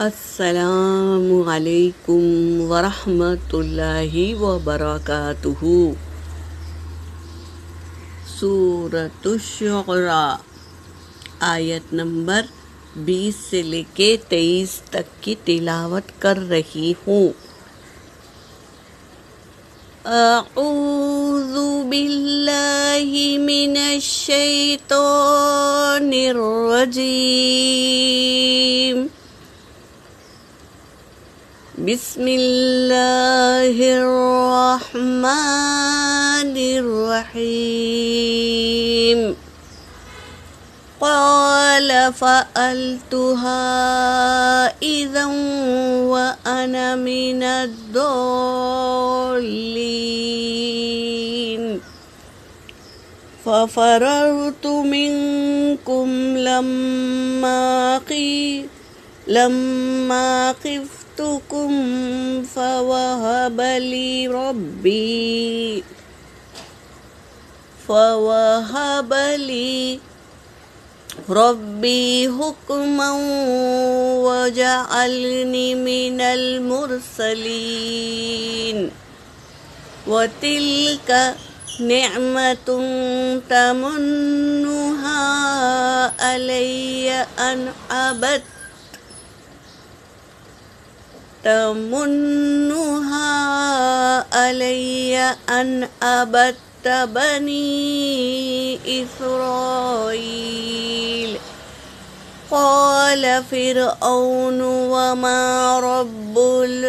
السلام علیکم ورحمۃ اللہ وبرکاتہ۔ سورۃ الشعراء آیت نمبر 20 سے لے کے 23 تک کی تلاوت کر رہی ہوں۔ اعوذ باللہ من الشیطان الرجیم، بسم اللہ الرحمن الرحیم۔ قال فعلتها إذا وأنا من الضالين، ففررت منكم لما خفتكم فوهب لي ربي حكما وجعلني من المرسلين، وتلك نعمة تمنها علي أن عبدت بني إسرائيل۔ قال فرعون وما رب العالمین۔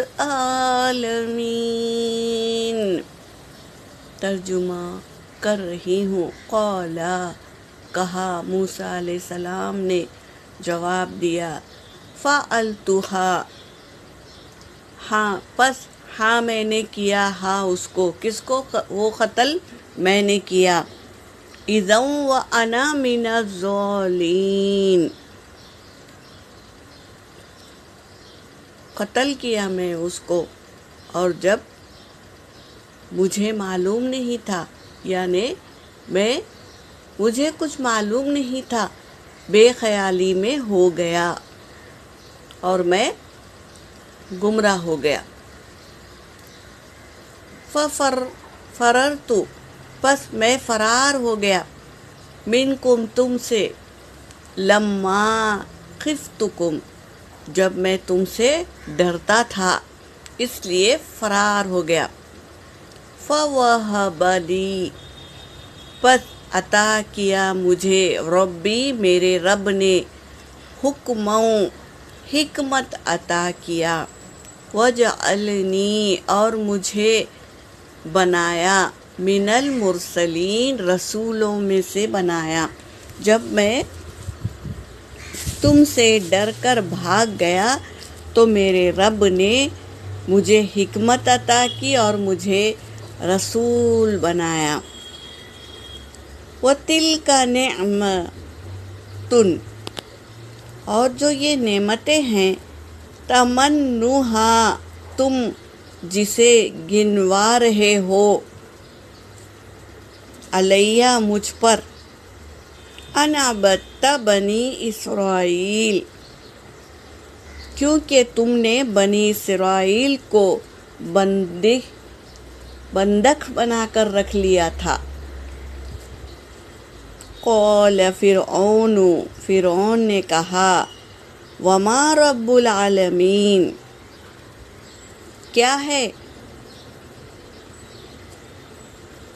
ترجمہ کر رہی ہوں۔ قال کہا، موسیٰ علیہ السلام نے جواب دیا، فعلتها ہاں، پس ہاں میں نے کیا، ہاں اس کو، کس کو؟ وہ قتل میں نے کیا، اذا وانا من الضالین، قتل کیا میں اس کو، اور جب مجھے معلوم نہیں تھا، یعنی مجھے کچھ معلوم نہیں تھا، بے خیالی میں ہو گیا اور میں گمراہ ہو گیا۔ فررت پس میں فرار ہو گیا، منکم تم سے، لما خفتکم جب میں تم سے ڈرتا تھا، اس لیے فرار ہو گیا۔ فوہب لی پس عطا کیا مجھے، ربی میرے رب نے، حکمت عطا کیا، وجعلنی اور مجھے بنایا، من المرسلین رسولوں میں سے بنایا۔ جب میں تم سے ڈر کر بھاگ گیا تو میرے رب نے مجھے حکمت عطا کی اور مجھے رسول بنایا۔ وَتِلْكَ نِعْمَةٌ اور جو یہ نعمتیں ہیں، تمنّوہا تم جسے گنوا رہے ہو، علیہ مجھ پر، ان عبدت بنی اسرائیل کیونکہ تم نے بنی اسرائیل کو بندک بنا کر رکھ لیا تھا۔ قال فرعون نے کہا، وما رب العالمین کیا ہے،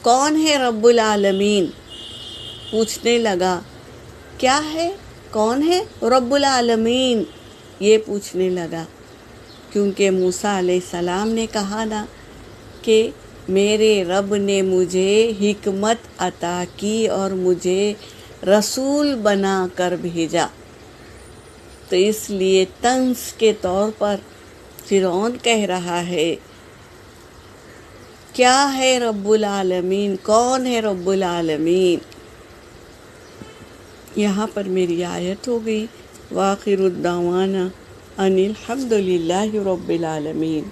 کون ہے رب العالمین؟ پوچھنے لگا، کیا ہے، کون ہے رب العالمین؟ یہ پوچھنے لگا کیونکہ موسیٰ علیہ السلام نے کہا نا کہ میرے رب نے مجھے حکمت عطا کی اور مجھے رسول بنا کر بھیجا، تو اس لیے طنز کے طور پر فرعون کہہ رہا ہے، کیا ہے رب العالمین، کون ہے رب العالمین؟ یہاں پر میری آیت ہو گئی۔ وآخر الدعوانا ان الحمد للہ رب العالمین۔